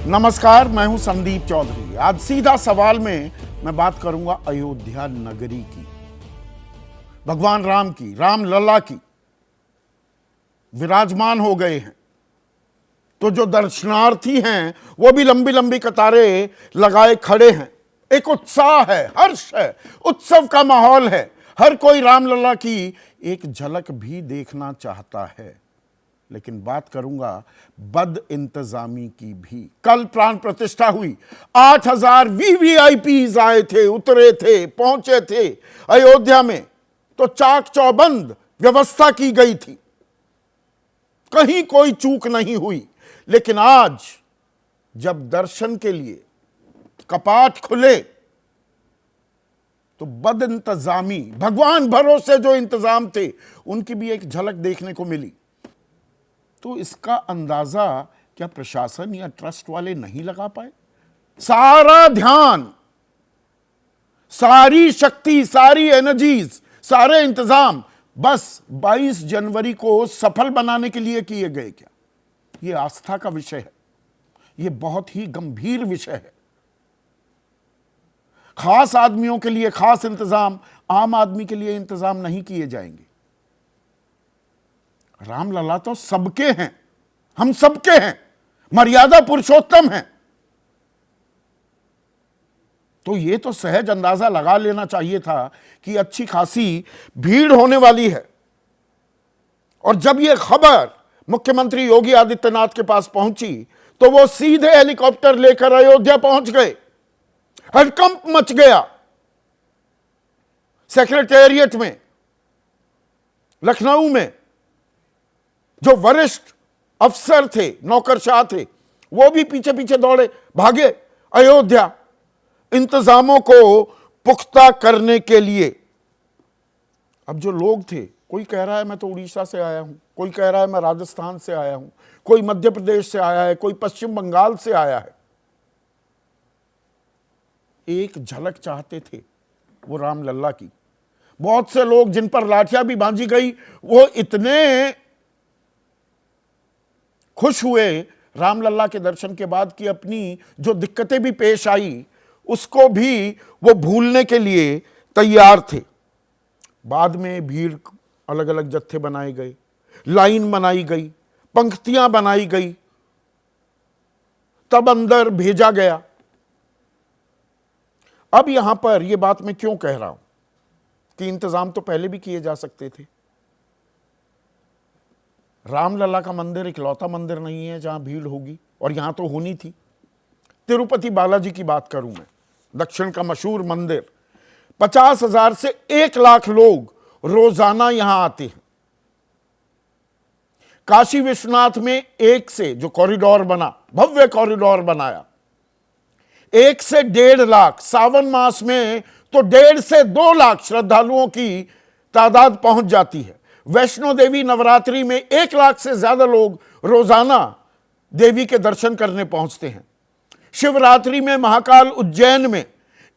नमस्कार, मैं हूं संदीप चौधरी। आज सीधा सवाल में मैं बात करूंगा अयोध्या नगरी की, भगवान राम की, राम लला की। विराजमान हो गए हैं तो जो दर्शनार्थी हैं वो भी लंबी लंबी कतारें लगाए खड़े हैं। एक उत्साह है, हर्ष है, उत्सव का माहौल है। हर कोई रामलला की एक झलक भी देखना चाहता है। लेकिन बात करूंगा बद इंतजामी की भी। कल प्राण प्रतिष्ठा हुई, 8000 वीवीआईपीज आए थे, उतरे थे, पहुंचे थे अयोध्या में, तो चाक चौबंद व्यवस्था की गई थी, कहीं कोई चूक नहीं हुई। लेकिन आज जब दर्शन के लिए कपाट खुले तो बद इंतजामी, भगवान भरोसे जो इंतजाम थे उनकी भी एक झलक देखने को मिली। तो इसका अंदाजा क्या प्रशासन या ट्रस्ट वाले नहीं लगा पाए? सारा ध्यान, सारी शक्ति, सारी एनर्जीज, सारे इंतजाम बस 22 जनवरी को सफल बनाने के लिए किए गए क्या? यह आस्था का विषय है, यह बहुत ही गंभीर विषय है। खास आदमियों के लिए खास इंतजाम, आम आदमी के लिए इंतजाम नहीं किए जाएंगे। रामलला तो सबके हैं, हम सबके हैं, मर्यादा पुरुषोत्तम हैं। तो यह तो सहज अंदाजा लगा लेना चाहिए था कि अच्छी खासी भीड़ होने वाली है। और जब यह खबर मुख्यमंत्री योगी आदित्यनाथ के पास पहुंची तो वो सीधे हेलीकॉप्टर लेकर अयोध्या पहुंच गए। हड़कंप मच गया सेक्रेटेरिएट में, लखनऊ में। जो वरिष्ठ अफसर थे, नौकरशाह थे, वो भी पीछे पीछे दौड़े, भागे अयोध्या इंतजामों को पुख्ता करने के लिए। अब जो लोग थे, कोई कह रहा है मैं तो उड़ीसा से आया हूं, कोई कह रहा है मैं राजस्थान से आया हूं, कोई मध्य प्रदेश से आया है, कोई पश्चिम बंगाल से आया है। एक झलक चाहते थे वो रामलला की। बहुत से लोग जिन पर लाठियां भी बांधी गई, वो इतने खुश हुए रामलला के दर्शन के बाद कि अपनी जो दिक्कतें भी पेश आई उसको भी वो भूलने के लिए तैयार थे। बाद में भीड़, अलग अलग जत्थे बनाए गए, लाइन बनाई गई, पंक्तियां बनाई गई, तब अंदर भेजा गया। अब यहां पर यह बात मैं क्यों कह रहा हूं कि इंतजाम तो पहले भी किए जा सकते थे। रामलला का मंदिर इकलौता मंदिर नहीं है जहां भीड़ होगी, और यहां तो होनी थी। तिरुपति बालाजी की बात करूं मैं, दक्षिण का मशहूर मंदिर, 50,000 से 1 लाख लोग रोजाना यहां आते हैं। काशी विश्वनाथ में एक से जो कॉरिडोर बना, भव्य कॉरिडोर बनाया, 1 से 1.5 लाख, सावन मास में तो 1.5 से 2 लाख श्रद्धालुओं की तादाद पहुंच जाती है। वैष्णो देवी नवरात्रि में 1 लाख से ज्यादा लोग रोजाना देवी के दर्शन करने पहुंचते हैं। शिवरात्रि में महाकाल उज्जैन में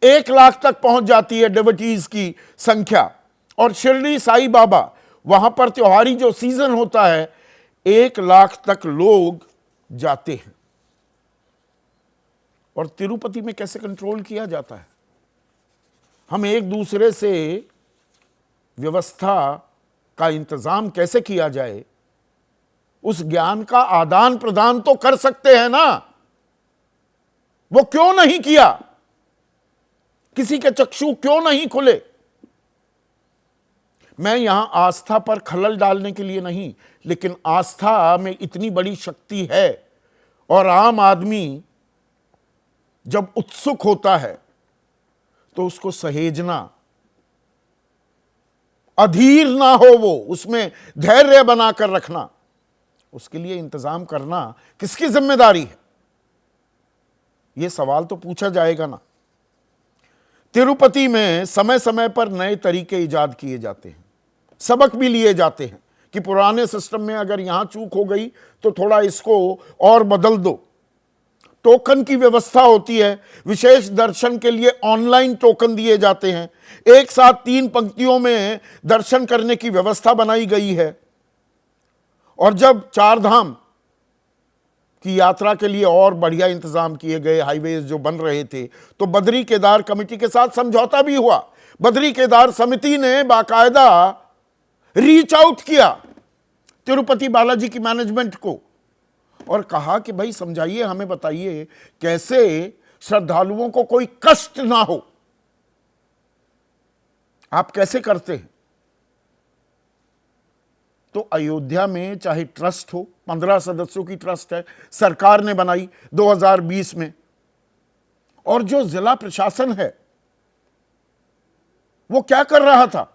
1 लाख तक पहुंच जाती है डिवोटीज की संख्या। और शिरडी साईं बाबा, वहां पर त्योहारी जो सीजन होता है, 1 लाख तक लोग जाते हैं। और तिरुपति में कैसे कंट्रोल किया जाता है? हम एक दूसरे से व्यवस्था का इंतजाम कैसे किया जाए, उस ज्ञान का आदान प्रदान तो कर सकते हैं ना। वो क्यों नहीं किया? किसी के चक्षु क्यों नहीं खुले? मैं यहां आस्था पर खलल डालने के लिए नहीं, लेकिन आस्था में इतनी बड़ी शक्ति है, और आम आदमी जब उत्सुक होता है तो उसको सहेजना, अधीर ना हो, वो उसमें धैर्य बनाकर रखना, उसके लिए इंतजाम करना किसकी जिम्मेदारी है? यह सवाल तो पूछा जाएगा ना। तिरुपति में समय समय पर नए तरीके इजाद किए जाते हैं, सबक भी लिए जाते हैं कि पुराने सिस्टम में अगर यहां चूक हो गई तो थोड़ा इसको और बदल दो। टोकन की व्यवस्था होती है, विशेष दर्शन के लिए ऑनलाइन टोकन दिए जाते हैं। एक साथ 3 पंक्तियों में दर्शन करने की व्यवस्था बनाई गई है। और जब 4 धाम कि यात्रा के लिए और बढ़िया इंतजाम किए गए, हाईवेज जो बन रहे थे, तो बद्री केदार कमेटी के साथ समझौता भी हुआ। बद्री केदार समिति ने बाकायदा रीच आउट किया तिरुपति बालाजी की मैनेजमेंट को और कहा कि भाई समझाइए, हमें बताइए कैसे श्रद्धालुओं को कोई कष्ट ना हो, आप कैसे करते हैं। तो अयोध्या में चाहे ट्रस्ट हो, 15 सदस्यों की ट्रस्ट है, सरकार ने बनाई 2020 में, और जो जिला प्रशासन है वो क्या कर रहा था?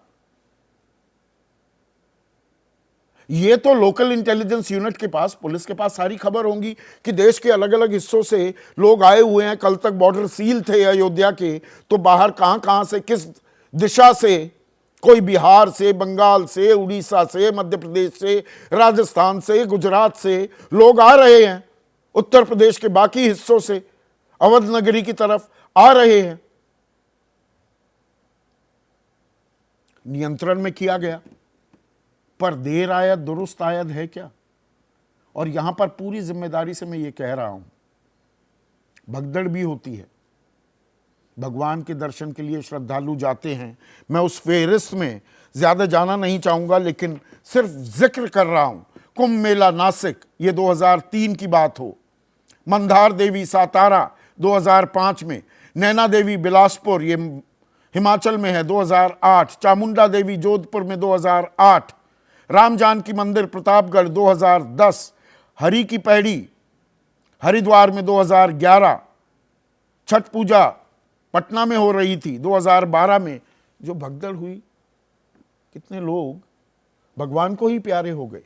ये तो लोकल इंटेलिजेंस यूनिट के पास, पुलिस के पास सारी खबर होंगी कि देश के अलग अलग हिस्सों से लोग आए हुए हैं। कल तक बॉर्डर सील थे अयोध्या के, तो बाहर कहां कहां से, किस दिशा से, कोई बिहार से, बंगाल से, उड़ीसा से, मध्य प्रदेश से, राजस्थान से, गुजरात से लोग आ रहे हैं, उत्तर प्रदेश के बाकी हिस्सों से अवध नगरी की तरफ आ रहे हैं। नियंत्रण में किया गया, पर देर आयत दुरुस्त आयत है क्या? और यहां पर पूरी जिम्मेदारी से मैं ये कह रहा हूं, भगदड़ भी होती है। भगवान के दर्शन के लिए श्रद्धालु जाते हैं, मैं उस फेहरिस्त में ज्यादा जाना नहीं चाहूंगा, लेकिन सिर्फ जिक्र कर रहा हूं। कुंभ मेला नासिक, ये 2003 की बात हो। मंदार देवी सातारा 2005 में, नैना देवी बिलासपुर, ये हिमाचल में है, 2008। चामुंडा देवी जोधपुर में 2008। राम जानकी मंदिर प्रतापगढ़ 2010। हरि की पैड़ी हरिद्वार में 2011। छठ पूजा पटना में हो रही थी 2012 में। जो भगदड़ हुई, कितने लोग भगवान को ही प्यारे हो गए।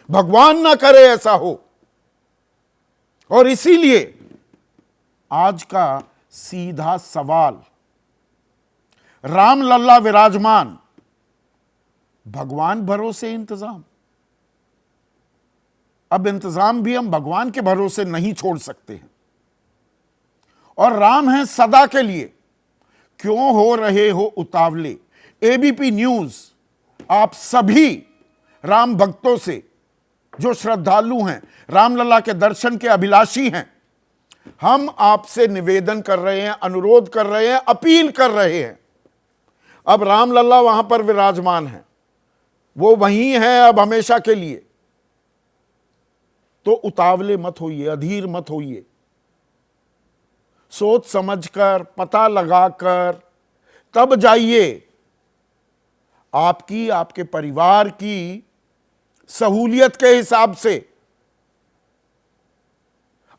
भगवान ना करे ऐसा हो। और इसीलिए आज का सीधा सवाल, राम लल्ला विराजमान, भगवान भरोसे इंतजाम। अब इंतजाम भी हम भगवान के भरोसे नहीं छोड़ सकते हैं। और राम है सदा के लिए, क्यों हो रहे हो उतावले। एबीपी न्यूज आप सभी राम भक्तों से, जो श्रद्धालु हैं, रामलला के दर्शन के अभिलाषी हैं, हम आपसे निवेदन कर रहे हैं, अनुरोध कर रहे हैं, अपील कर रहे हैं। अब रामलला वहां पर विराजमान है, वो वहीं है अब हमेशा के लिए। तो उतावले मत होइए, अधीर मत होइए। सोच समझकर, पता लगाकर तब जाइए। आपकी, आपके परिवार की सहूलियत के हिसाब से।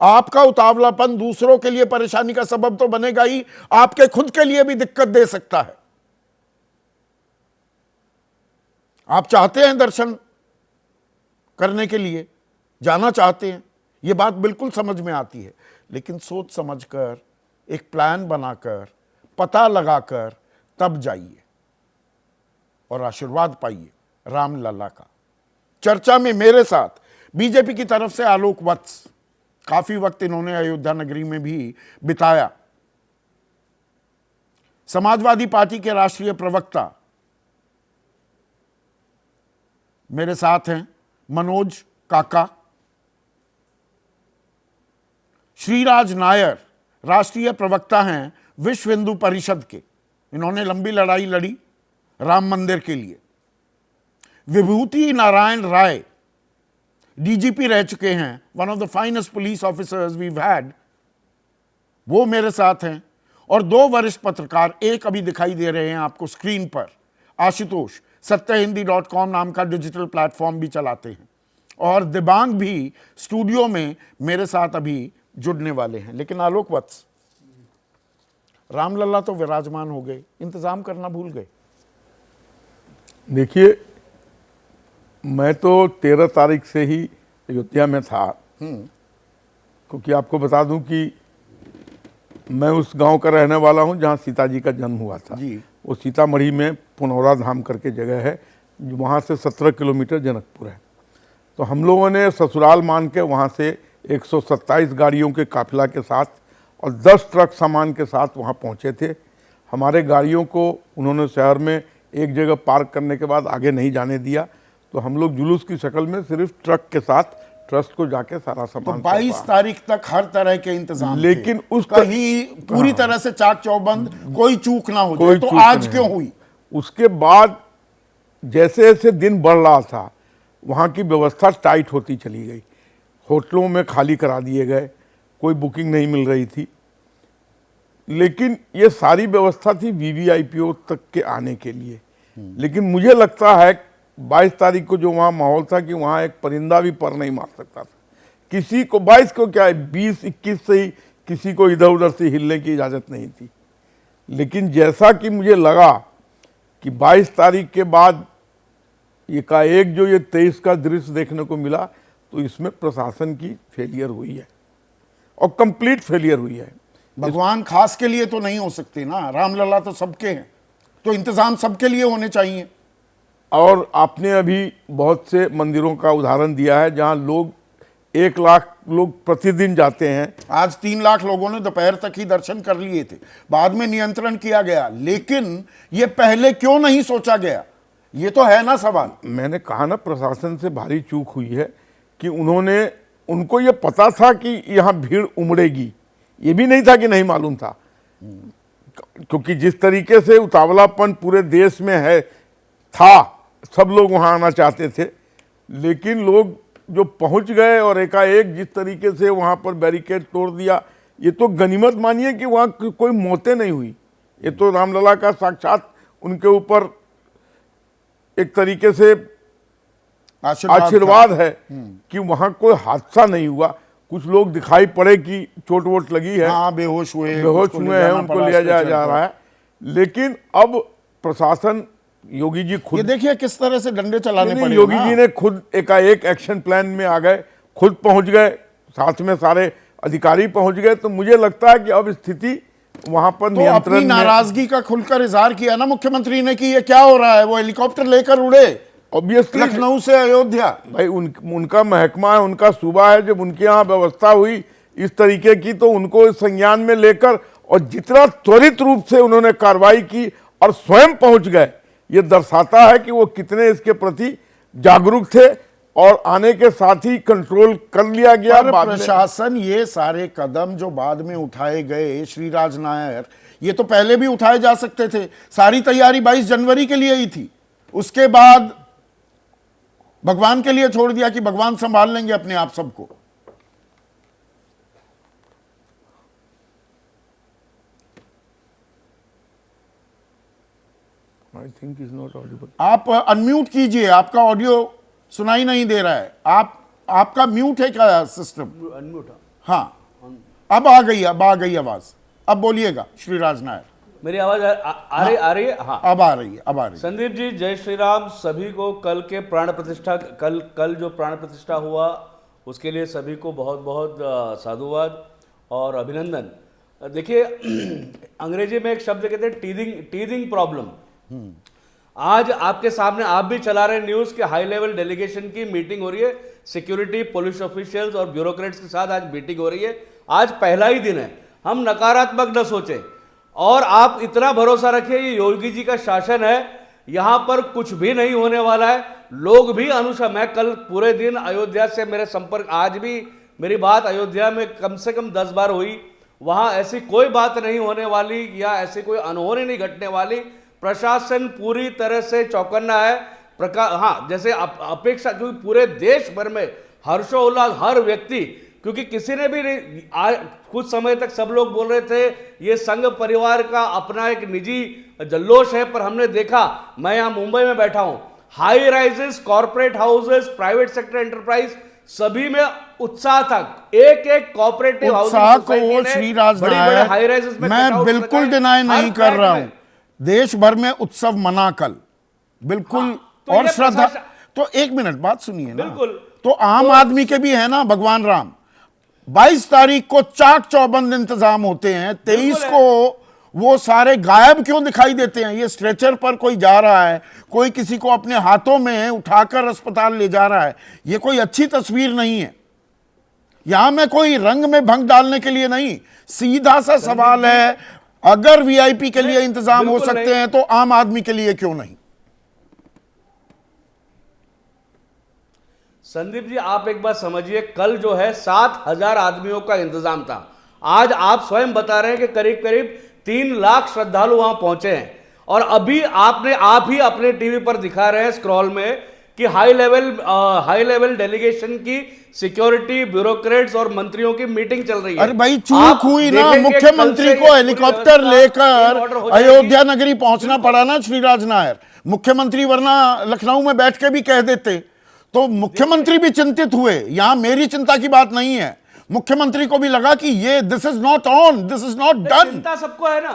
आपका उतावलापन दूसरों के लिए परेशानी का सबब तो बनेगा ही, आपके खुद के लिए भी दिक्कत दे सकता है। आप चाहते हैं दर्शन करने के लिए, जाना चाहते हैं, यह बात बिल्कुल समझ में आती है, लेकिन सोच समझकर, एक प्लान बनाकर, पता लगाकर तब जाइए और आशीर्वाद पाइए रामलला का। चर्चा में मेरे साथ बीजेपी की तरफ से आलोक वत्स, काफी वक्त इन्होंने अयोध्या नगरी में भी बिताया। समाजवादी पार्टी के राष्ट्रीय प्रवक्ता मेरे साथ हैं मनोज काका। श्रीराज नायर राष्ट्रीय प्रवक्ता हैं विश्व हिंदू परिषद के, इन्होंने लंबी लड़ाई लड़ी राम मंदिर के लिए। विभूति नारायण राय डीजीपी रह चुके हैं, one of the finest police officers we had, वो मेरे साथ हैं। और दो वरिष्ठ पत्रकार, एक अभी दिखाई दे रहे हैं आपको स्क्रीन पर, आशुतोष, सत्यहिंदी.com नाम का डिजिटल प्लेटफॉर्म भी चलाते हैं, और दिबांग भी स्टूडियो में मेरे साथ अभी जुड़ने वाले हैं। लेकिन आलोक वत्स, रामलला तो विराजमान हो गए, इंतजाम करना भूल गए। देखिए, मैं तो 13 तारीख से ही अयोध्या में था, क्योंकि आपको बता दूं कि मैं उस गांव का रहने वाला हूं जहां सीता जी का जन्म हुआ था जी। वो सीतामढ़ी में पुनौरा धाम करके जगह है, वहाँ से 17 किलोमीटर जनकपुर है। तो हम लोगों ने ससुराल मान के वहाँ से 127 गाड़ियों के काफिला के साथ और 10 ट्रक सामान के साथ वहाँ पहुँचे थे। हमारे गाड़ियों को उन्होंने शहर में एक जगह पार्क करने के बाद आगे नहीं जाने दिया, तो हम लोग जुलूस की शक्ल में सिर्फ ट्रक के साथ ट्रस्ट को जाके सारा तो सामान 22 तारीख तक हर तरह के इंतजाम थे। लेकिन उस कहीं पूरी तरह से चाक चौबंद, कोई चूक ना हो जाए, कोई तो चूक आज नहीं क्यों हुई? उसके बाद जैसे जैसे दिन बढ़ रहा था, वहाँ की व्यवस्था टाइट होती चली गई। होटलों में खाली करा दिए गए, कोई बुकिंग नहीं मिल रही थी। लेकिन ये सारी व्यवस्था थी वीवीआईपीओ तक के आने के लिए। लेकिन मुझे लगता है 22 तारीख को जो वहाँ माहौल था कि वहाँ एक परिंदा भी पर नहीं मार सकता था किसी को। 22 को क्या है, 20-21 से ही किसी को इधर उधर से हिलने की इजाज़त नहीं थी। लेकिन जैसा कि मुझे लगा कि 22 तारीख के बाद एकाएक जो ये 23 का दृश्य देखने को मिला, तो इसमें प्रशासन की फेलियर हुई है और कंप्लीट फेलियर हुई है। भगवान खास के लिए तो नहीं हो सकते ना, रामलला तो सबके हैं, तो इंतजाम सबके लिए होने चाहिए। और आपने अभी बहुत से मंदिरों का उदाहरण दिया है जहां लोग 1 लाख लोग प्रतिदिन जाते हैं। आज 3 लाख लोगों ने दोपहर तक ही दर्शन कर लिए थे, बाद में नियंत्रण किया गया। लेकिन ये पहले क्यों नहीं सोचा गया, ये तो है ना सवाल। मैंने कहा ना, प्रशासन से भारी चूक हुई है कि उनको ये पता था कि यहाँ भीड़ उमड़ेगी, ये भी नहीं था कि नहीं मालूम था। क्योंकि जिस तरीके से उतावलापन पूरे देश में है था, सब लोग वहाँ आना चाहते थे। लेकिन लोग जो पहुँच गए और एकाएक जिस तरीके से वहाँ पर बैरिकेड तोड़ दिया, ये तो गनीमत मानिए कि वहाँ कोई मौतें नहीं हुई। ये तो रामलला का साक्षात उनके ऊपर एक तरीके से आशीर्वाद है कि वहाँ कोई हादसा नहीं हुआ। कुछ लोग दिखाई पड़े कि चोट वोट लगी है, हाँ, बेहोश हुए हैं, उनको लिया जा रहा है। लेकिन अब प्रशासन, योगी जी खुद, ये देखिए किस तरह से डंडे चलाने पड़े। योगी जी ने खुद एकाएक एक्शन प्लान में आ गए, खुद पहुंच गए, साथ में सारे अधिकारी पहुंच गए। तो मुझे लगता है कि अब स्थिति वहां पर तो नियंत्रण अपनी नाराजगी का खुलकर इजहार किया ना मुख्यमंत्री ने कि ये क्या हो रहा है। वो हेलीकॉप्टर लेकर उड़े ऑब्वियसली लखनऊ से अयोध्या। भाई उनका महकमा है, उनका सूबा है। जब उनके यहाँ व्यवस्था हुई इस तरीके की, तो उनको इस संज्ञान में लेकर और जितना त्वरित रूप से उन्होंने कार्रवाई की और स्वयं पहुंच गए, ये दर्शाता है कि वो कितने इसके प्रति जागरूक थे। और आने के साथ ही कंट्रोल कर लिया गया। प्रशासन ये सारे कदम जो बाद में उठाए गए, श्रीराज नायर, ये तो पहले भी उठाए जा सकते थे। सारी तैयारी 22 जनवरी के लिए ही थी। उसके बाद भगवान के लिए छोड़ दिया कि भगवान संभाल लेंगे अपने आप सबको। I think is not Audible. आप अनम्यूट कीजिए, आपका ऑडियो सुनाई नहीं दे रहा है। आपका म्यूट है क्या सिस्टम? अनम्यूट। हाँ, अब आ गई आवाज। अब बोलिएगा श्रीराज नायर। मेरी आवाज आ रही है? हाँ, अब आ रही है। संदीप जी, जय श्री राम सभी को। कल के प्राण प्रतिष्ठा, कल जो प्राण प्रतिष्ठा हुआ उसके लिए सभी को बहुत बहुत साधुवाद और अभिनंदन। देखिए, अंग्रेजी में एक शब्द कहते हैं टीदिंग प्रॉब्लम। आज आपके सामने आप भी चला रहे न्यूज के हाई लेवल डेलीगेशन की मीटिंग हो रही है, सिक्योरिटी, पुलिस ऑफिशियल्स और ब्यूरोक्रेट्स के साथ आज मीटिंग हो रही है। आज पहला ही दिन है, हम नकारात्मक न सोचें और आप इतना भरोसा रखिए, ये योगी जी का शासन है, यहां पर कुछ भी नहीं होने वाला है। लोग भी मैं कल पूरे दिन अयोध्या से मेरे संपर्क, आज भी मेरी बात अयोध्या में कम से कम 10 बार हुई। वहां ऐसी कोई बात नहीं होने वाली या ऐसी कोई अनहोनी नहीं घटने वाली। प्रशासन पूरी तरह से चौकन्ना है। हाँ, जैसे अपेक्षा, क्योंकि पूरे देश भर में हर्षोल्लास, हर व्यक्ति, क्योंकि किसी ने भी कुछ समय तक सब लोग बोल रहे थे ये संघ परिवार का अपना एक निजी जल्लोष है, पर हमने देखा, मैं यहां मुंबई में बैठा हूं, high rises, corporate houses, private sector enterprise, सभी में उत्साह था। एक कॉर्पोरेटिव उत्साह को श्रीराज नायर, मैं बिल्कुल डिनाई नहीं कर रहा हूं। देश भर में उत्सव मना कल, बिल्कुल। हाँ, और श्रद्धा, तो एक मिनट बात सुनिए ना, बिल्कुल। तो आम आदमी के भी है ना भगवान राम। 22 तारीख को चाक चौबंद इंतजाम होते हैं, 23 को वो सारे गायब क्यों दिखाई देते हैं? ये स्ट्रेचर पर कोई जा रहा है, कोई किसी को अपने हाथों में उठाकर अस्पताल ले जा रहा है। ये कोई अच्छी तस्वीर नहीं है। यहां मैं कोई रंग में भंग डालने के लिए नहीं, सीधा सा सवाल है, अगर वीआईपी के लिए इंतजाम हो सकते हैं तो आम आदमी के लिए क्यों नहीं? संदीप जी, आप एक बात समझिए, कल जो है 7,000 आदमियों का इंतजाम था। आज आप स्वयं बता रहे हैं कि करीब करीब 3 लाख श्रद्धालु वहां पहुंचे हैं। और अभी आप ही अपने टीवी पर दिखा रहे हैं स्क्रॉल में कि हाई लेवल डेलीगेशन की सिक्योरिटी, ब्यूरोक्रेट्स और मंत्रियों की मीटिंग चल रही है। अरे भाई, चूक आप हुई ना, देखेंगे मुख्यमंत्री कल से को ये हेलीकॉप्टर पूरी व्यवस्था in order लेकर हो जाएगी। अयोध्या नगरी पहुंचना पड़ा ना श्रीराज नायर। मुख्यमंत्री वरना लखनऊ में बैठ के भी कह देते। तो मुख्यमंत्री भी चिंतित हुए। यहां मेरी चिंता की बात नहीं है, मुख्यमंत्री को भी लगा कि ये this is not on, this is not done. चिंता सबको है ना।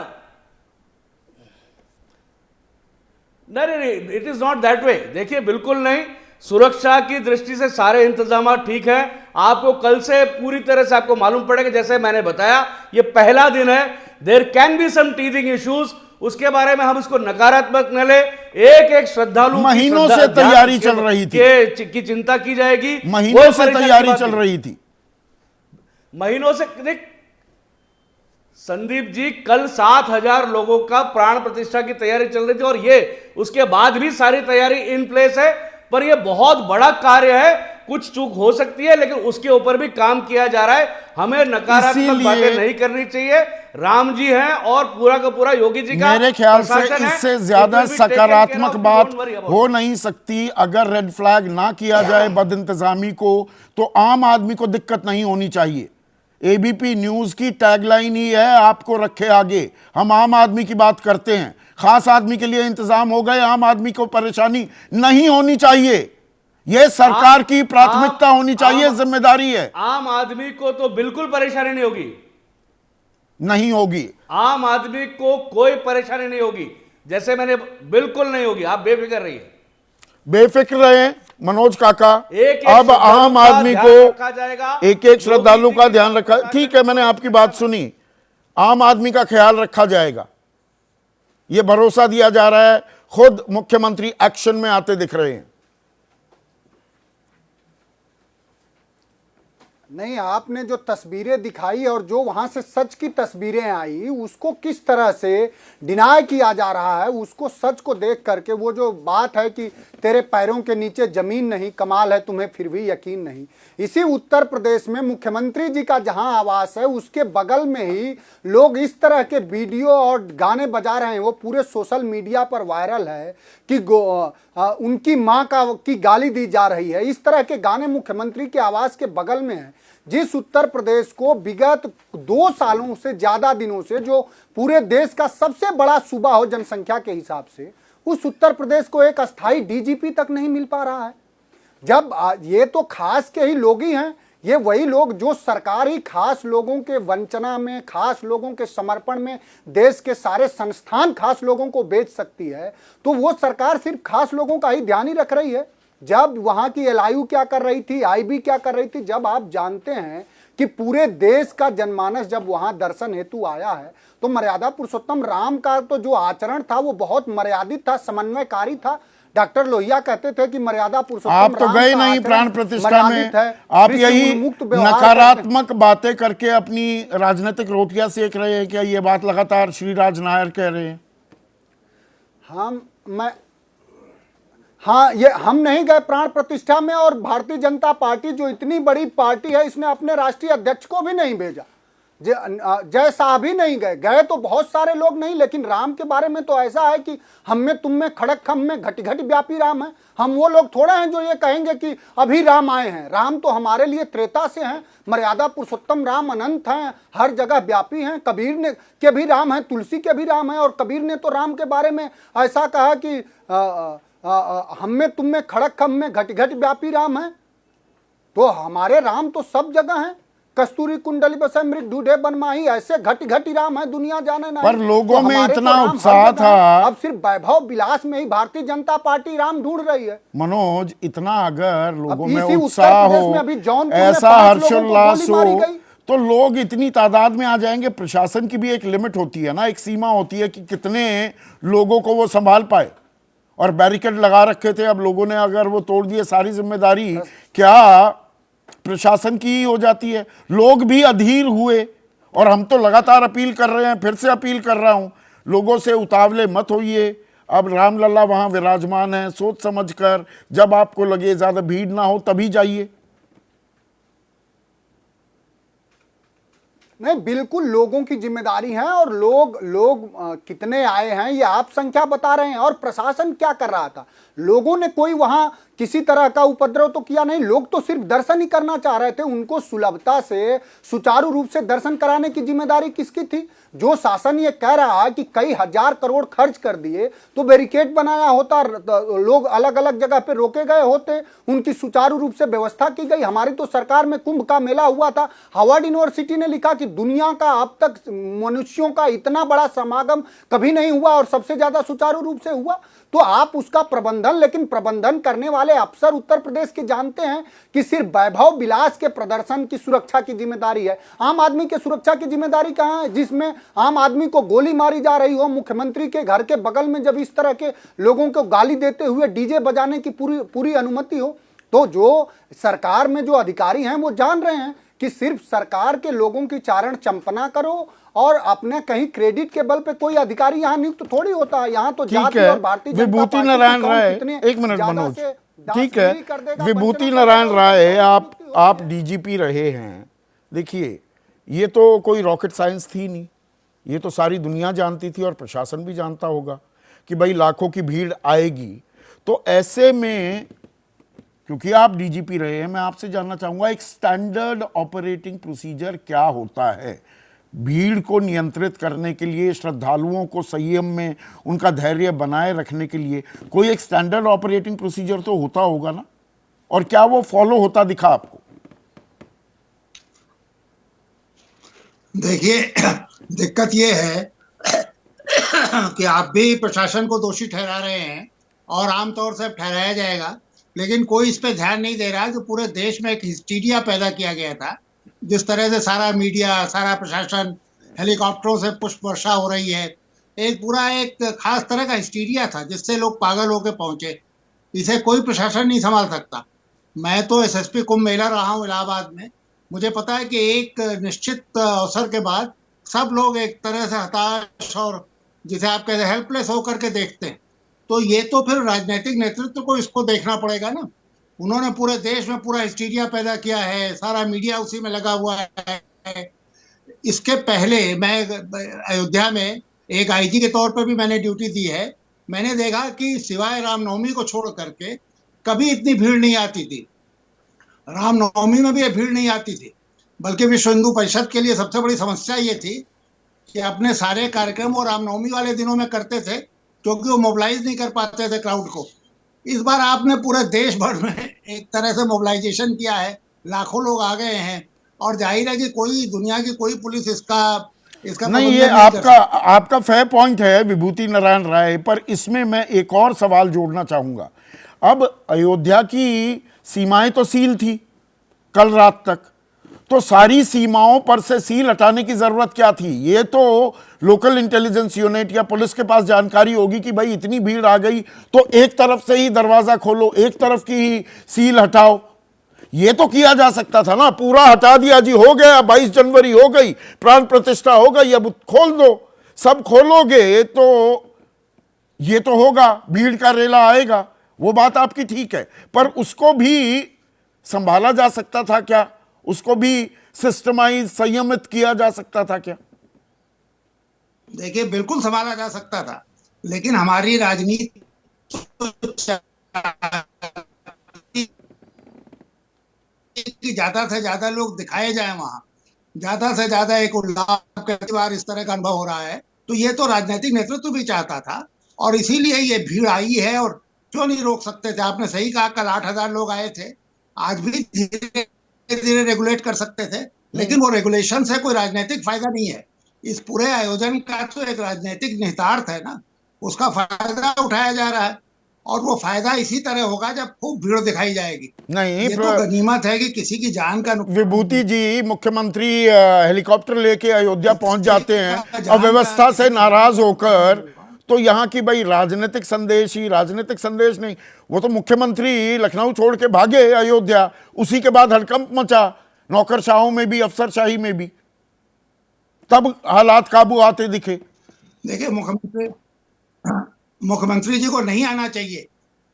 नहीं, it is not that way. देखिए, बिल्कुल नहीं। सुरक्षा की दृष्टि से सारे इंतजाम ठीक है। आपको कल से पूरी तरह से आपको मालूम पड़ेगा, जैसे मैंने बताया, ये पहला दिन है। There can be some teething issues, उसके बारे में हम इसको नकारात्मक न ले। एक एक महीनों से तैयारी चल रही थी की चिंता की जाएगी। महीनों से तैयारी चल रही थी। महीनों से देख संदीप जी, कल 7,000 लोगों का प्राण प्रतिष्ठा की तैयारी चल रही थी और ये उसके बाद भी सारी तैयारी इन प्लेस है। पर ये बहुत बड़ा कार्य है, कुछ चूक हो सकती है, लेकिन उसके ऊपर भी काम किया जा रहा है। हमें नकारात्मक बातें नहीं करनी चाहिए। राम जी हैं और पूरा का पूरा योगी जी का मेरे ख्याल से प्रशासन है। इससे ज्यादा सकारात्मक बात Don't worry about हो नहीं सकती। अगर रेड फ्लैग ना किया जाए बदइंतजामी को, तो आम आदमी को दिक्कत नहीं होनी चाहिए। एबीपी न्यूज की टैगलाइन ही है, आपको रखे आगे। हम आम आदमी की बात करते हैं। खास आदमी के लिए इंतजाम हो गए, आम आदमी को परेशानी नहीं होनी चाहिए। यह सरकार की प्राथमिकता होनी चाहिए, जिम्मेदारी है। आम आदमी को तो बिल्कुल परेशानी नहीं होगी, नहीं होगी। आम आदमी को कोई परेशानी नहीं होगी। जैसे मैंने, बिल्कुल नहीं होगी, आप बेफिक्र रहिए। बेफिक्र रहे मनोज काका। एक अब आम आदमी को एक एक श्रद्धालु का ध्यान रखा। ठीक है, मैंने आपकी बात सुनी। आम आदमी का ख्याल रखा जाएगा, यह भरोसा दिया जा रहा है। खुद मुख्यमंत्री एक्शन में आते दिख रहे हैं। नहीं, आपने जो तस्वीरें दिखाई और जो वहां से सच की तस्वीरें आई, उसको किस तरह से डिनाई किया जा रहा है, उसको सच को देख करके वो जो बात है कि तेरे पैरों के नीचे जमीन नहीं, कमाल है तुम्हें फिर भी यकीन नहीं। इसी उत्तर प्रदेश में मुख्यमंत्री जी का जहां आवास है, उसके बगल में ही लोग इस तरह के वीडियो और गाने बजा रहे हैं। वो पूरे सोशल मीडिया पर वायरल है कि उनकी माँ की गाली दी जा रही है। इस तरह के गाने मुख्यमंत्री के आवास के बगल में है। जिस उत्तर प्रदेश को विगत 2 सालों से ज्यादा दिनों से, जो पूरे देश का सबसे बड़ा सूबा हो जनसंख्या के हिसाब से, उस उत्तर प्रदेश को एक अस्थाई डीजीपी तक नहीं मिल पा रहा है। जब ये तो खास के ही लोग ही हैं, ये वही लोग जो सरकार ही खास लोगों के वंचना में, खास लोगों के समर्पण में देश के सारे संस्थान खास लोगों को बेच सकती है, तो वो सरकार सिर्फ खास लोगों का ही ध्यान ही रख रही है। जब वहां की एलआईयू क्या कर रही थी, आईबी क्या कर रही थी, जब आप जानते हैं कि पूरे देश का जनमानस जब वहां दर्शन हेतु आया है, तो मर्यादा पुरुषोत्तम राम का तो जो आचरण था वो बहुत मर्यादित था, समन्वयकारी था। डॉक्टर लोहिया कहते थे कि मर्यादा पुरुषोत्तम आप तो गए नहीं प्राण प्रतिष्ठा में, आप यही नकारात्मक बातें करके अपनी राजनीतिक रोटियां सेक रहे हैं। क्या ये बात लगातार श्रीराज नायर कह रहे हैं? ये हम नहीं गए प्राण प्रतिष्ठा में, और भारतीय जनता पार्टी जो इतनी बड़ी पार्टी है, इसने अपने राष्ट्रीय अध्यक्ष को भी नहीं भेजा। जय साहब ही नहीं गए तो बहुत सारे लोग नहीं, लेकिन राम के बारे में तो ऐसा है कि हम में तुम में खड़क खम में घट घट व्यापी राम है। हम वो लोग थोड़े हैं जो ये कहेंगे कि अभी राम आए हैं। राम तो हमारे लिए त्रेता से हैं। मर्यादा पुरुषोत्तम राम अनंत हैं, हर जगह व्यापी हैं। कबीर ने के भी राम हैं, तुलसी के भी राम हैं, और कबीर ने तो राम के बारे में ऐसा कहा कि हम में तुम में खड़क खम में घट घट व्यापी राम है। तो हमारे राम तो सब जगह हैं। कस्तूरी कुंडली बसे मृग ढूढ़े बनमाही, ऐसे घट घटी राम है दुनिया जाने ना। पर लोगों में इतना उत्साह था। अब सिर्फ वैभव विलास में ही भारतीय जनता पार्टी राम ढूंढ रही है। मनोज, इतना अगर लोगों में उत्साह हो, ऐसा हर्षोल्लास हो, तो लोग इतनी तादाद में आ जाएंगे। प्रशासन की भी एक लिमिट होती है ना, एक सीमा होती है कि कितने लोगों को वो संभाल पाए। और बैरिकेड लगा रखे थे, अब लोगों ने अगर वो तोड़ दिए, सारी जिम्मेदारी क्या प्रशासन की ही हो जाती है। लोग भी अधीर हुए, और हम तो लगातार अपील कर रहे हैं, फिर से अपील कर रहा हूं, लोगों से उतावले मत होइए। अब रामलला वहां विराजमान है, सोच समझकर जब आपको लगे ज्यादा भीड़ ना हो तभी जाइए। नहीं, बिल्कुल लोगों की जिम्मेदारी है, और लोग कितने आए हैं ये आप संख्या बता रहे हैं, और प्रशासन क्या कर रहा था? लोगों ने कोई वहां किसी तरह का उपद्रव तो किया नहीं, लोग तो सिर्फ दर्शन ही करना चाह रहे थे। उनको सुलभता से सुचारू रूप से दर्शन कराने की जिम्मेदारी किसकी थी? जो शासन ये कह रहा है कि कई हजार करोड़ खर्च कर दिए तो बैरिकेड बनाया होता, लोग अलग अलग जगह पे रोके गए होते, उनकी सुचारू रूप से व्यवस्था की गई। हमारी तो सरकार में कुंभ का मेला हुआ था, हार्वर्ड यूनिवर्सिटी ने लिखा कि दुनिया का अब तक मनुष्यों का इतना बड़ा समागम कभी नहीं हुआ और सबसे ज्यादा सुचारू रूप से हुआ। तो आप उसका प्रबंधन, लेकिन प्रबंधन करने वाले अफसर उत्तर प्रदेश के जानते हैं कि सिर्फ वैभव विलास के प्रदर्शन की सुरक्षा की जिम्मेदारी है, आम आदमी के सुरक्षा की जिम्मेदारी कहां है? जिसमें आम आदमी को गोली मारी जा रही हो, मुख्यमंत्री के घर के बगल में जब इस तरह के लोगों को गाली देते हुए डीजे बजाने की पूरी अनुमति हो, तो जो सरकार में जो अधिकारी हैं वो जान रहे हैं कि सिर्फ सरकार के लोगों की चारण चंपना करो और अपने कहीं क्रेडिट के बल पे कोई अधिकारी यहाँ नियुक्त थोड़ी होता है। यहाँ तो ठीक जाति है, और भारतीय जनता विभूति पार्टी नारायण कौन राय, कितने एक मिनट ज्यादा मनोज, से ठीक है, दासगिरी कर देगा, विभूति पंचनामा नारायण करेगा, राय, उसकी आप होती है। डीजीपी रहे हैं। देखिए, ये तो कोई रॉकेट साइंस थी नहीं, ये तो सारी दुनिया जानती थी और प्रशासन भी जानता होगा कि भाई लाखों की भीड़ आएगी। तो ऐसे में क्योंकि आप डीजीपी रहे हैं, मैं आपसे जानना चाहूंगा एक स्टैंडर्ड ऑपरेटिंग प्रोसीजर क्या होता है भीड़ को नियंत्रित करने के लिए, श्रद्धालुओं को संयम में उनका धैर्य बनाए रखने के लिए? कोई एक स्टैंडर्ड ऑपरेटिंग प्रोसीजर तो होता होगा ना, और क्या वो फॉलो होता दिखा आपको? देखिए, दिक्कत ये है कि आप भी प्रशासन को दोषी ठहरा रहे हैं और आमतौर से ठहराया जाएगा, लेकिन कोई इस पे ध्यान नहीं दे रहा है कि पूरे देश में एक हिस्टीरिया पैदा किया गया था। जिस तरह से सारा मीडिया, सारा प्रशासन, हेलीकॉप्टरों से पुष्प वर्षा हो रही है, एक खास तरह का हिस्टीरिया था जिससे लोग पागल होकर पहुंचे। इसे कोई प्रशासन नहीं संभाल सकता। मैं तो एसएसपी कुंभ मेला रहा हूँ इलाहाबाद में, मुझे पता है कि एक निश्चित अवसर के बाद सब लोग एक तरह से हताश और जिसे आप कहते हैं हेल्पलेस होकर के देखते हैं। तो ये तो फिर राजनीतिक नेतृत्व को इसको देखना पड़ेगा ना। उन्होंने पूरे देश में पूरा हिस्टीरिया पैदा किया है, सारा मीडिया उसी में लगा हुआ है। इसके पहले मैं अयोध्या में एक आईजी के तौर पर भी मैंने ड्यूटी दी है। मैंने देखा कि सिवाय रामनवमी को छोड़ करके कभी इतनी भीड़ नहीं आती थी। रामनवमी में भी ये भीड़ नहीं आती थी, बल्कि विश्व हिंदू परिषद के लिए सबसे बड़ी समस्या ये थी कि अपने सारे कार्यक्रम वो रामनवमी वाले दिनों में करते थे, क्योंकि वो मोबिलाइज नहीं कर पाते थे क्राउड को। इस बार आपने पूरे देश भर में एक तरह से मोबिलाइजेशन किया है, लाखों लोग आ गए हैं, और जाहिर है कि कोई दुनिया की कोई पुलिस इसका नहीं, ये आपका फेयर पॉइंट है विभूति नारायण राय, पर इसमें मैं एक और सवाल जोड़ना चाहूंगा। अब अयोध्या की सीमाएं तो सील थी कल रात तक, तो सारी सीमाओं पर से सील हटाने की जरूरत क्या थी? ये तो लोकल इंटेलिजेंस यूनिट या पुलिस के पास जानकारी होगी कि भाई इतनी भीड़ आ गई तो एक तरफ से ही दरवाजा खोलो, एक तरफ की ही सील हटाओ। ये तो किया जा सकता था ना, पूरा हटा दिया जी, हो गया, 22 जनवरी हो गई, प्राण प्रतिष्ठा हो गई, अब खोल दो। सब खोलोगे तो ये तो होगा, भीड़ का रेला आएगा, वो बात आपकी ठीक है, पर उसको भी संभाला जा सकता था क्या? उसको भी सिस्टमाइज, संयमित किया जा सकता था क्या? देखिए, बिल्कुल संभाला जा सकता था, लेकिन हमारी राजनीति कि ज्यादा से ज्यादा लोग दिखाए जाए वहां, ज्यादा से ज्यादा एक उल्लास, कई बार इस तरह का अनुभव हो रहा है। तो ये तो राजनीतिक नेतृत्व भी चाहता था, और इसीलिए ये भीड़ आई है। और क्यों नहीं रोक सकते थे? आपने सही कहा, कल 8,000 लोग आए थे। आज भी धीरे धीरे रेगुलेट कर सकते थे, लेकिन वो रेगुलेशन से कोई राजनीतिक फायदा नहीं है। इस पूरे आयोजन का तो एक राजनीतिक निहितार्थ है ना, उसका फायदा उठाया जा रहा है, और वो फायदा इसी तरह होगा जब खूब भीड़ दिखाई जाएगी। नहीं, ये तो गनीमत है कि किसी की जान का विभूति जी, मुख्यमंत्री हेलीकॉप्टर लेके अयोध्या पहुंच जाते हैं अव्यवस्था से नाराज होकर, तो यहाँ की भाई राजनीतिक संदेश ही, राजनीतिक संदेश नहीं, वो तो मुख्यमंत्री लखनऊ छोड़ के भागे अयोध्या, उसी के बाद हड़कंप मचा नौकरशाहों में भी, अफसरशाही में भी, तब हालात काबू आते दिखे। देखिए, मुख्यमंत्री जी को नहीं आना चाहिए।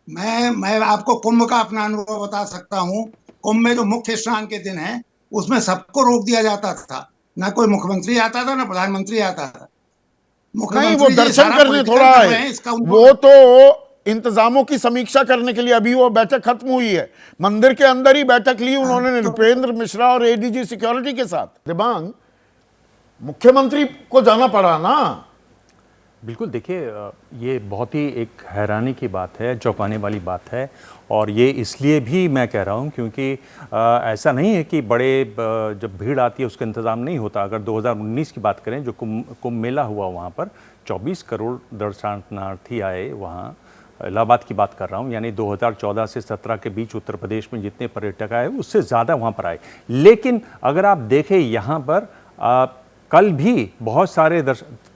मैं आपको कुंभ का अपना अनुभव बता सकता हूँ। कुंभ में जो मुख्य स्नान के दिन है उसमें सबको रोक दिया जाता था, ना कोई मुख्यमंत्री आता था ना प्रधानमंत्री आता था। नहीं, वो मुख्यमंत्री जी दर्शन सारा करने पॉलिटिकल थोड़ा कर रहे आए, हैं, इसका उनको वो तो इंतजामों की समीक्षा करने के लिए अभी वो बैठक खत्म हुई है, मंदिर के अंदर ही बैठक ली उन्होंने नृपेंद्र मिश्रा और एडीजी सिक्योरिटी के साथ। दिबांग, मुख्यमंत्री को जाना पड़ा ना। बिल्कुल, देखिए ये बहुत ही एक हैरानी की बात है, चौंकाने वाली बात है। और ये इसलिए भी मैं कह रहा हूँ क्योंकि ऐसा नहीं है कि बड़े जब भीड़ आती है उसका इंतज़ाम नहीं होता। अगर 2019 की बात करें, जो कुंभ मेला हुआ, वहाँ पर 24 करोड़ दर्शनार्थी आए। वहाँ इलाहाबाद की बात कर रहा हूँ, यानी 2014 से 17 के बीच उत्तर प्रदेश में जितने पर्यटक आए उससे ज़्यादा वहाँ पर आए। लेकिन अगर आप देखें यहाँ पर कल भी बहुत सारे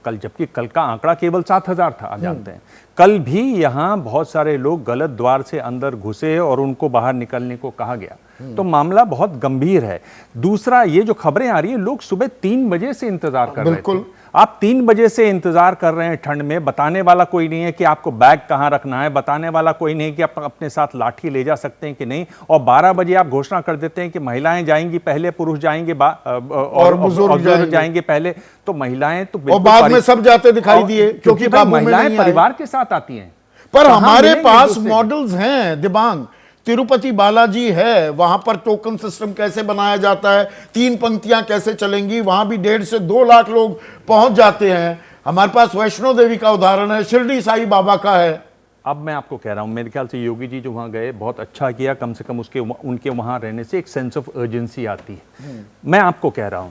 कल, जबकि कल का आंकड़ा केवल 7,000 था, आप जानते हैं। कल भी यहाँ बहुत सारे लोग गलत द्वार से अंदर घुसे और उनको बाहर निकलने को कहा गया। तो मामला बहुत गंभीर है। दूसरा, ये जो खबरें आ रही है, लोग सुबह 3 बजे से इंतजार कर रहे थे। आप 3 बजे से इंतजार कर रहे हैं ठंड में, बताने वाला कोई नहीं है कि आपको बैग कहाँ रखना है, बताने वाला कोई नहीं है कि आप अपने साथ लाठी ले जा सकते हैं कि नहीं। और 12 बजे आप घोषणा कर देते हैं कि महिलाएं जाएंगी पहले, पुरुष जाएंगे और बुजुर्ग जाएंगे पहले। तो महिलाएं तो और बाद में सब जाते दिखाई दिए, क्योंकि महिलाएं परिवार के साथ आती हैं। पर हमारे पास मॉडल्स हैं दिबांग। तिरुपति बालाजी है, वहां पर टोकन सिस्टम कैसे बनाया जाता है, 3 पंक्तियां कैसे चलेंगी, वहां भी 1.5 से 2 लाख लोग पहुंच जाते हैं। हमारे पास वैष्णो देवी का उदाहरण है, शिरडी साईं बाबा का है। अब मैं आपको कह रहा हूं, मेरे ख्याल से योगी जी जो वहां गए बहुत अच्छा किया। कम से कम उनके वहां रहने से एक सेंस ऑफ अर्जेंसी आती है। मैं आपको कह रहा हूं,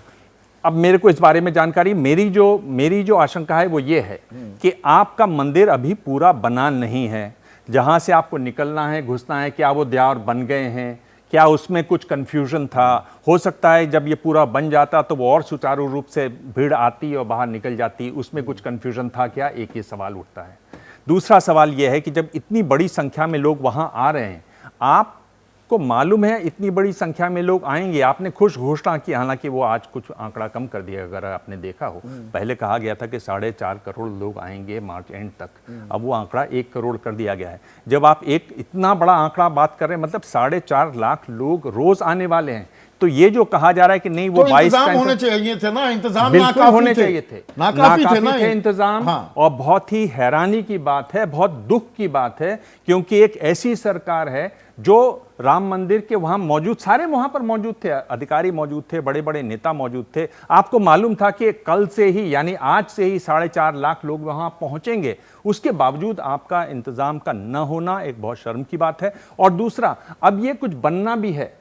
अब मेरे को इस बारे में जानकारी, मेरी जो आशंका है वो ये है कि आपका मंदिर अभी पूरा बना नहीं है। जहां से आपको निकलना है, घुसना है, क्या वो द्वार बन गए हैं, क्या उसमें कुछ कंफ्यूजन था? हो सकता है जब ये पूरा बन जाता तो वो और सुचारू रूप से भीड़ आती और बाहर निकल जाती, उसमें कुछ कंफ्यूजन था क्या? एक ये सवाल उठता है। दूसरा सवाल ये है कि जब इतनी बड़ी संख्या में लोग वहां आ रहे हैं, आपको मालूम है इतनी बड़ी संख्या में लोग आएंगे, आपने खुश घोषणा की, हालांकि वो आज कुछ आंकड़ा कम कर दिया अगर आपने देखा हो। पहले कहा गया था कि 4.5 करोड़ लोग आएंगे मार्च एंड तक, अब वो आंकड़ा 1 करोड़ कर दिया गया है। जब आप एक इतना बड़ा आंकड़ा बात कर रहे हैं, मतलब 4.5 लाख लोग रोज आने वाले हैं, तो ये जो कहा जा रहा है कि नहीं वो 22 होने चाहिए थे ना, इंतजाम बिल्कुल होने चाहिए थे, नाकाफी थे इंतजाम। हाँ। और बहुत ही हैरानी की बात है, बहुत दुख की बात है, क्योंकि एक ऐसी सरकार है जो राम मंदिर के वहां मौजूद, सारे वहां पर मौजूद थे, अधिकारी मौजूद थे, बड़े बड़े नेता मौजूद थे। आपको मालूम था कि कल से ही, यानी आज से ही 4.5 लाख लोग वहां पहुंचेंगे, उसके बावजूद आपका इंतजाम का न होना एक बहुत शर्म की बात है। और दूसरा, अब ये कुछ बनना भी है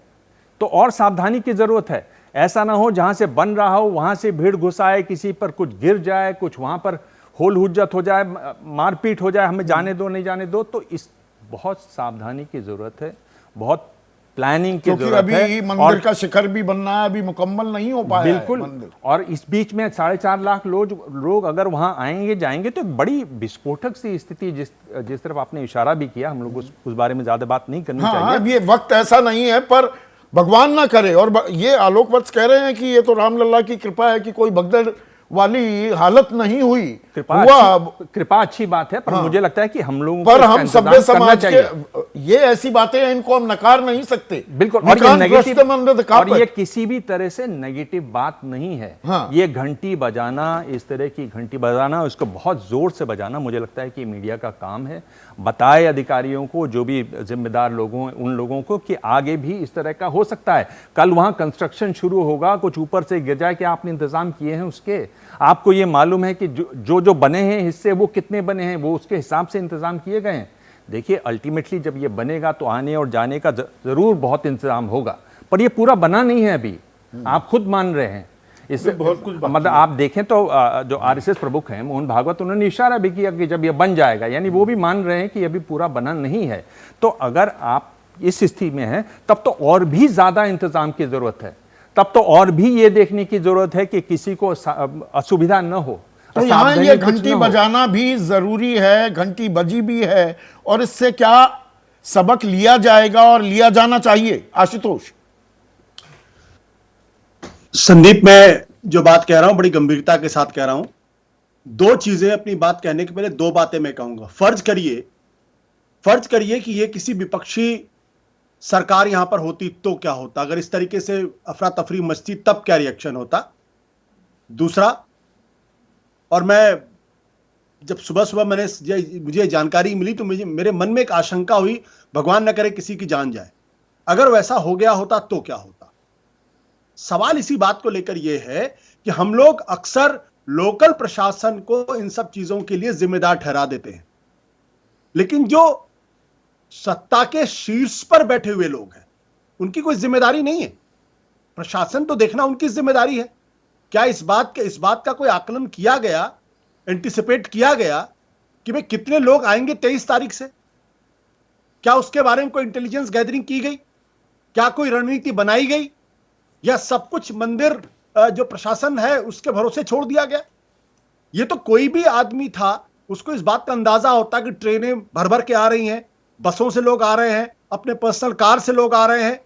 तो और सावधानी की जरूरत है। ऐसा ना हो जहां से बन रहा हो वहां से भीड़ घुस आए, किसी पर कुछ गिर जाए, कुछ वहां पर होल हुज्जत हो जाए, मारपीट हो जाए, हमें जाने दो नहीं जाने दो। तो इस बहुत सावधानी की जरूरत है, बहुत प्लानिंग की जरूरत है। अभी मंदिर का शिखर भी बनना है, अभी मुकम्मल नहीं हो पाया बिल्कुल है। और इस बीच में 4.5 लाख लोग अगर वहां आएंगे जाएंगे तो एक बड़ी विस्फोटक सी स्थिति, जिस तरफ आपने इशारा भी किया, हम लोग उस बारे में ज्यादा बात नहीं करनी चाहिए। अब ये वक्त ऐसा नहीं है, पर भगवान ना करे। और ये आलोक वत्स कह रहे हैं कि ये तो रामलला की कृपा है कि कोई भगदड़ वाली हालत नहीं हुई। कृपा अच्छी बात है, पर हाँ। मुझे लगता है कि हम लोगों पर हम सभ्य समाज के ये ऐसी बातें हैं, इनको हम नकार नहीं सकते। बिल्कुल, और ये किसी भी तरह से नेगेटिव बात नहीं है। हाँ। ये घंटी बजाना, इस तरह की घंटी बजाना, उसको बहुत जोर से बजाना, मुझे लगता है कि मीडिया का काम है। बताए अधिकारियों को, जो भी जिम्मेदार लोगों, उन लोगों को, कि आगे भी इस तरह का हो सकता है। कल वहां कंस्ट्रक्शन शुरू होगा, कुछ ऊपर से गिर जाए, कि आपने इंतजाम किए हैं उसके? आपको ये मालूम है कि जो बने हैं हिस्से वो कितने बने हैं, वो उसके हिसाब से इंतजाम किए गए हैं। देखिए, अल्टीमेटली जब ये बनेगा तो आने और जाने का जरूर बहुत इंतजाम होगा, पर ये पूरा बना नहीं है अभी, आप खुद मान रहे हैं। इससे बहुत कुछ, मतलब आप देखें तो जो आरएसएस प्रमुख हैं मोहन भागवत, उन्होंने इशारा भी किया कि जब ये बन जाएगा, यानी वो भी मान रहे हैं कि अभी पूरा बना नहीं है। तो अगर आप इस स्थिति में हैं, तब तो और भी ज्यादा इंतजाम की जरूरत है, तब तो और भी ये देखने की जरूरत है कि किसी को असुविधा न हो। तो यहाँ ये घंटी बजाना भी जरूरी है, घंटी बजी भी है, और इससे क्या सबक लिया जाएगा और लिया जाना चाहिए? आशुतोष। संदीप, मैं जो बात कह रहा हूं बड़ी गंभीरता के साथ कह रहा हूं। दो चीजें अपनी बात कहने के पहले दो बातें मैं कहूंगा। फर्ज करिए कि ये किसी विपक्षी सरकार यहां पर होती तो क्या होता, अगर इस तरीके से अफरा तफरी मचती तब क्या रिएक्शन होता। दूसरा, और मैं जब सुबह सुबह मुझे जानकारी मिली तो मेरे मन में एक आशंका हुई, भगवान न करे किसी की जान जाए, अगर वैसा हो गया होता तो क्या होता। सवाल इसी बात को लेकर यह है कि हम लोग अक्सर लोकल प्रशासन को इन सब चीजों के लिए जिम्मेदार ठहरा देते हैं, लेकिन जो सत्ता के शीर्ष पर बैठे हुए लोग हैं उनकी कोई जिम्मेदारी नहीं है। प्रशासन तो देखना उनकी जिम्मेदारी है। क्या इस बात का कोई आकलन किया गया, एंटिसिपेट किया गया कि भाई कितने लोग आएंगे 23 तारीख से? क्या उसके बारे में कोई इंटेलिजेंस गैदरिंग की गई? क्या कोई रणनीति बनाई गई, या सब कुछ मंदिर जो प्रशासन है उसके भरोसे छोड़ दिया गया? ये तो कोई भी आदमी था उसको इस बात का अंदाजा होता कि ट्रेनें भर भर के आ रही हैं, बसों से लोग आ रहे हैं, अपने पर्सनल कार से लोग आ रहे हैं।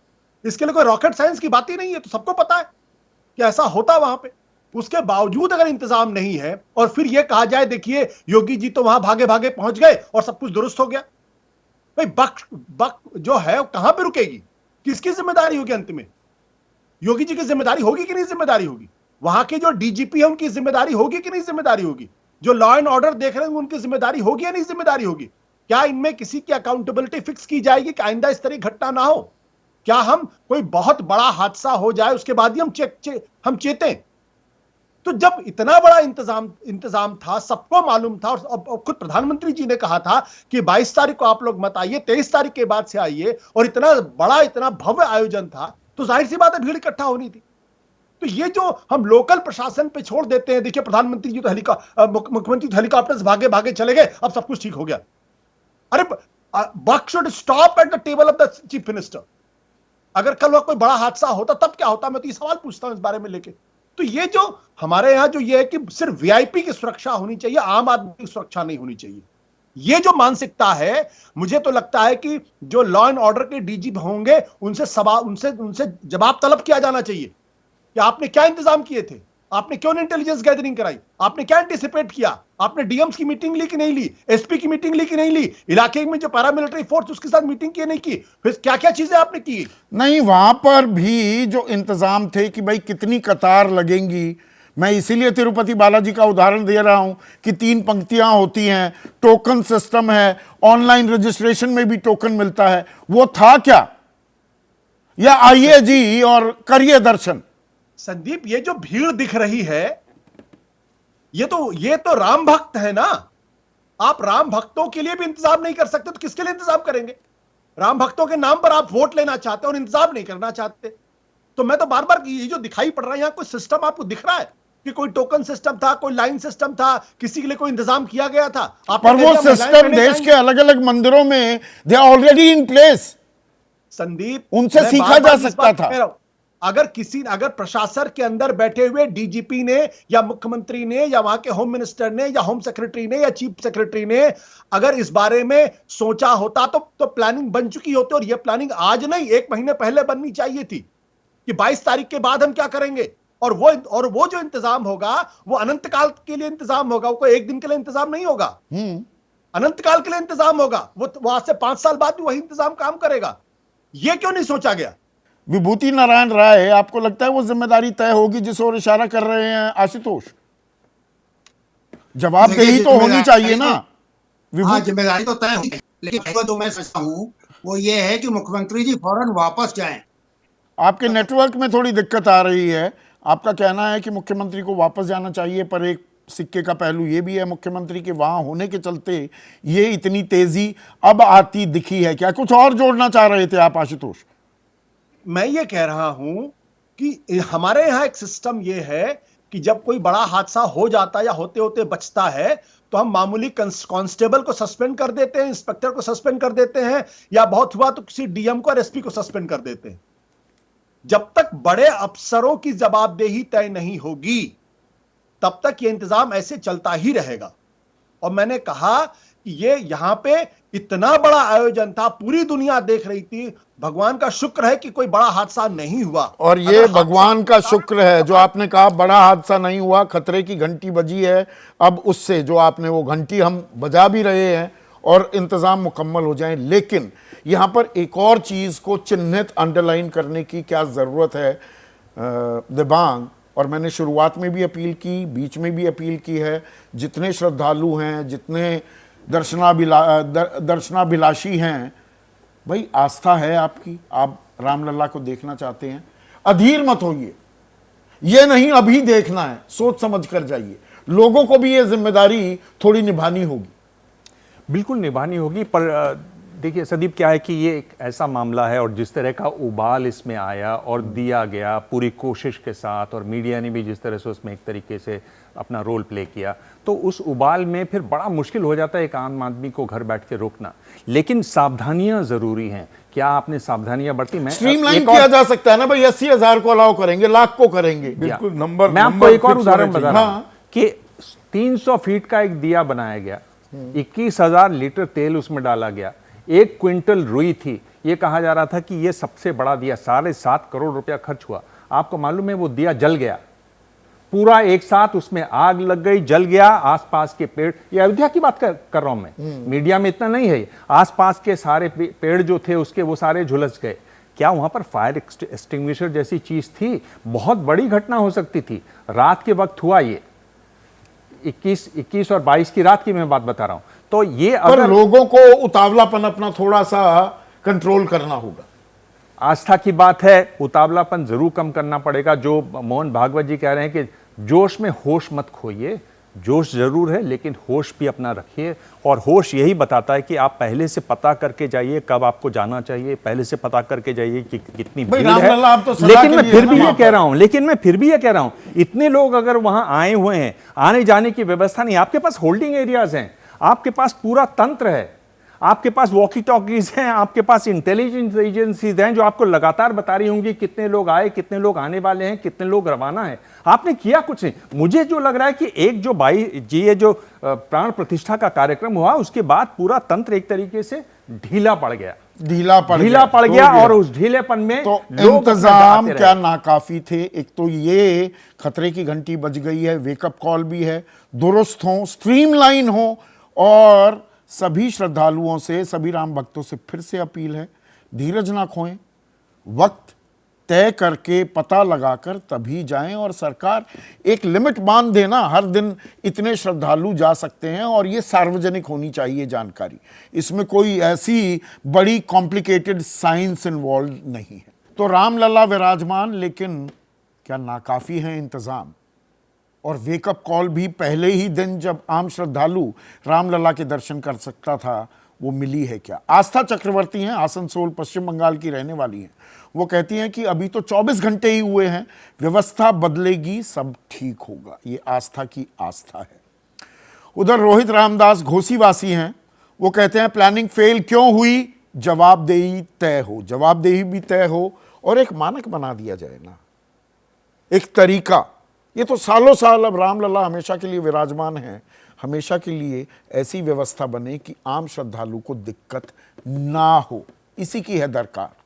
इसके लिए कोई रॉकेट साइंस की बात ही नहीं है, तो सबको पता है कि ऐसा होता वहां पे। उसके बावजूद अगर इंतजाम नहीं है और फिर यह कहा जाए देखिए योगी जी तो वहां भागे भागे पहुंच गए और सब कुछ दुरुस्त हो गया, भाई बक जो है वो कहां पे रुकेगी? किसकी जिम्मेदारी होगी अंत में? योगी जी की जिम्मेदारी होगी कि नहीं जिम्मेदारी होगी? वहां के जो डीजीपी है उनकी जिम्मेदारी होगी कि नहीं जिम्मेदारी होगी? जो लॉ एंड ऑर्डर देख रहे हैं उनकी जिम्मेदारी होगी या नहीं जिम्मेदारी होगी? क्या इनमें किसी की अकाउंटेबिलिटी फिक्स की जाएगी कि आइंदा इस तरह घटना ना हो? क्या हम कोई बहुत बड़ा हादसा हो जाए उसके बाद ही हम चेतें? तो जब इतना बड़ा इंतजाम था, सबको मालूम था, और खुद प्रधानमंत्री जी ने कहा था कि 22 तारीख को आप लोग मत आइए, 23 तारीख के बाद से आइए, और इतना बड़ा इतना भव्य आयोजन था, तो जाहिर सी बात है भीड़ इकट्ठा होनी थी। तो ये जो हम लोकल प्रशासन पे छोड़ देते हैं, देखिए प्रधानमंत्री जी तो मुख्यमंत्री तो हेलीकॉप्टर से भागे भागे चले गए, अब सब कुछ ठीक हो गया। अरे buck should stop at the table of the chief minister. अगर कल कोई बड़ा हादसा होता तब क्या होता? मैं तो ये सवाल पूछता हूं इस बारे में लेके। तो ये जो हमारे यहां जो ये है कि सिर्फ वीआईपी की सुरक्षा होनी चाहिए, आम आदमी की सुरक्षा नहीं होनी चाहिए, ये जो मानसिकता है, मुझे तो लगता है कि जो लॉ एंड ऑर्डर के डीजी होंगे उनसे जवाब तलब किया जाना चाहिए कि आपने क्या इंतजाम किए थे, आपने क्यों इंटेलिजेंस गैदरिंग कराई, आपने क्या एंटिसिपेट किया, आपने डीएम्स की मीटिंग ली कि नहीं ली, एसपी की मीटिंग ली कि नहीं ली, इलाके में जो पैरामिलिट्री फोर्स उसके साथ मीटिंग की नहीं की, फिर क्या क्या चीजें आपने की? नहीं, वहां पर भी जो इंतजाम थे कि भाई कितनी कतार लगेंगी, मैं इसीलिए तिरुपति बालाजी का उदाहरण दे रहा हूं कि 3 पंक्तियां होती हैं, टोकन सिस्टम है, ऑनलाइन रजिस्ट्रेशन में भी टोकन मिलता है, वो था क्या? या आइए जी और करिए दर्शन। संदीप, ये जो भीड़ दिख रही है, ये तो राम भक्त है ना। आप राम भक्तों के लिए भी इंतजाम नहीं कर सकते तो किसके लिए इंतजाम करेंगे? राम भक्तों के नाम पर आप वोट लेना चाहते और इंतजाम नहीं करना चाहते। तो मैं तो बार बार, ये जो दिखाई पड़ रहा है यहां कोई सिस्टम आपको दिख रहा है कि कोई टोकन सिस्टम था, कोई लाइन सिस्टम था, किसी के लिए कोई इंतजाम किया गया था? पर वो सिस्टम देश के अलग अलग मंदिरों में they are already in place. Sandeep, उनसे सीखा जा सकता था। अगर प्रशासन के अंदर बैठे हुए डीजीपी ने या मुख्यमंत्री ने या वहां के होम मिनिस्टर ने या होम सेक्रेटरी ने या चीफ सेक्रेटरी ने अगर इस बारे में सोचा होता तो प्लानिंग बन चुकी होती, और यह प्लानिंग आज नहीं 1 महीने पहले बननी चाहिए थी कि 22 तारीख के बाद हम क्या करेंगे। और वो जो इंतजाम होगा वो अनंत काल के लिए इंतजाम होगा, वो कोई एक दिन के लिए इंतजाम नहीं होगा, अनंत काल के लिए इंतजाम होगा। वो आज से 5 साल बाद भी वही इंतजाम काम करेगा। ये क्यों नहीं सोचा गया? विभूति नारायण राय, आपको लगता है वो जिम्मेदारी तय होगी जिस ओर इशारा कर रहे हैं आशुतोष? जवाबदेही तो होनी चाहिए ना। हाँ, जिम्मेदारी तो तय होगी, लेकिन जो मैं समझता हूं वो ये है कि मुख्यमंत्री जी फौरन वापस जाएं। आपके नेटवर्क में थोड़ी दिक्कत आ रही है। आपका कहना है कि मुख्यमंत्री को वापस जाना चाहिए, पर एक सिक्के का पहलू ये भी है मुख्यमंत्री के वहां होने के चलते ये इतनी तेजी अब आती दिखी है। क्या कुछ और जोड़ना चाह रहे थे आप आशुतोष? मैं ये कह रहा हूं कि हमारे यहां एक सिस्टम ये है कि जब कोई बड़ा हादसा हो जाता या होते होते बचता है तो हम मामूली कांस्टेबल को सस्पेंड कर देते हैं, इंस्पेक्टर को सस्पेंड कर देते हैं, या बहुत हुआ तो किसी डीएम को और एसपी को सस्पेंड कर देते हैं। जब तक बड़े अफसरों की जवाबदेही तय नहीं होगी तब तक यह इंतजाम ऐसे चलता ही रहेगा। और मैंने कहा कि ये यहाँ पे इतना बड़ा आयोजन था, पूरी दुनिया देख रही थी। भगवान का शुक्र है कि कोई बड़ा हादसा नहीं हुआ। और ये अगर भगवान का शुक्र है जो आपने कहा बड़ा हादसा नहीं हुआ, खतरे की घंटी बजी है। अब उससे जो आपने वो घंटी हम बजा भी रहे हैं और इंतजाम मुकम्मल हो जाएं। लेकिन यहां पर एक और चीज को चिन्हित अंडरलाइन करने की क्या जरूरत है दिबांग, और मैंने शुरुआत में भी अपील की, बीच में भी अपील की है, जितने श्रद्धालु हैं, जितने दर्शनाभिलाषी हैं, भाई आस्था है आपकी, आप रामलला को देखना चाहते हैं, अधीर मत होइए। ये नहीं अभी देखना है, सोच समझ कर जाइए। लोगों को भी ये जिम्मेदारी थोड़ी निभानी होगी। बिल्कुल निभानी होगी, पर देखिए सदीप, क्या है कि ये एक ऐसा मामला है और जिस तरह का उबाल इसमें आया और दिया गया पूरी कोशिश के साथ, और मीडिया ने भी जिस तरह से उसमें एक तरीके से अपना रोल प्ले किया, तो उस उबाल में फिर बड़ा मुश्किल हो जाता है एक आम आदमी को घर बैठ के रोकना। लेकिन सावधानियां जरूरी हैं। क्या आपने सावधानियां बरती? मैं स्ट्रीमलाइन किया जा सकता है ना भाई, 80,000 को अलाउ करेंगे, लाख को करेंगे। बिल्कुल नंबर, मैं आपको एक और उदाहरण बता रहा हूं हाँ। कि 300 फीट का एक दिया बनाया गया, 21,000 लीटर तेल उसमें डाला गया, 1 क्विंटल रुई थी। ये कहा जा रहा था कि ये सबसे बड़ा दिया, 7.5 करोड़ रुपया खर्च हुआ। आपको मालूम है वो दिया जल गया, पूरा एक साथ उसमें आग लग गई, जल गया। आसपास के पेड़, ये अयोध्या की बात कर रहा हूं मैं, मीडिया में इतना नहीं है, आसपास के सारे पेड़ जो थे उसके वो सारे झुलस गए। क्या वहां पर फायर एक्सटिंग्विशर जैसी चीज थी? बहुत बड़ी घटना हो सकती थी। रात के वक्त हुआ ये, 21 और 22 की रात की मैं बात बता रहा हूं। तो ये पर लोगों को उतावलापन अपना थोड़ा सा कंट्रोल करना होगा। आस्था की बात है, उतावलापन जरूर कम करना पड़ेगा। जो मोहन भागवत जी कह रहे हैं कि जोश में होश मत खोइए, जोश जरूर है लेकिन होश भी अपना रखिए। और होश यही बताता है कि आप पहले से पता करके जाइए कब आपको जाना चाहिए, पहले से पता करके जाइए कि कितनी भीड़ है। लेकिन मैं फिर भी ये कह रहा हूं, इतने लोग अगर वहां आए हुए हैं, आने जाने की व्यवस्था नहीं, आपके पास होल्डिंग एरियाज हैं, आपके पास पूरा तंत्र है, आपके पास वॉकी टॉकीज हैं, आपके पास इंटेलिजेंस एजेंसीज हैं जो आपको लगातार बता रही होंगी कितने लोग आए, कितने लोग आने वाले हैं, कितने लोग रवाना है। आपने किया कुछ नहीं। मुझे जो लग रहा है कि एक जो ये जो प्राण प्रतिष्ठा का कार्यक्रम हुआ उसके बाद पूरा तंत्र एक तरीके से ढीला पड़ गया और उस ढीलेपन में तो इंतजाम क्या नाकाफी थे। एक तो ये खतरे की घंटी बज गई है, वेकअप कॉल भी है, दुरुस्त हो, स्ट्रीमलाइन हो। और सभी श्रद्धालुओं से, सभी राम भक्तों से फिर से अपील है, धीरज ना खोएं, वक्त तय करके पता लगाकर तभी जाएं। और सरकार एक लिमिट बांध देना, हर दिन इतने श्रद्धालु जा सकते हैं और ये सार्वजनिक होनी चाहिए जानकारी। इसमें कोई ऐसी बड़ी कॉम्प्लिकेटेड साइंस इन्वॉल्व नहीं है। तो रामलला विराजमान, लेकिन क्या नाकाफी है इंतजाम? और वेकअप कॉल भी पहले ही दिन जब आम श्रद्धालु रामलला के दर्शन कर सकता था वो मिली है क्या? आस्था चक्रवर्ती हैं, आसनसोल पश्चिम बंगाल की रहने वाली हैं। वो कहती हैं कि अभी तो 24 घंटे ही हुए हैं, व्यवस्था बदलेगी, सब ठीक होगा। ये आस्था की आस्था है। उधर रोहित रामदास घोसीवासी हैं, वो कहते हैं प्लानिंग फेल क्यों हुई, जवाबदेही तय हो, जवाबदेही भी तय हो और एक मानक बना दिया जाए ना, एक तरीका। ये तो सालों साल अब रामलला हमेशा के लिए विराजमान है, हमेशा के लिए ऐसी व्यवस्था बने कि आम श्रद्धालु को दिक्कत ना हो, इसी की है दरकार।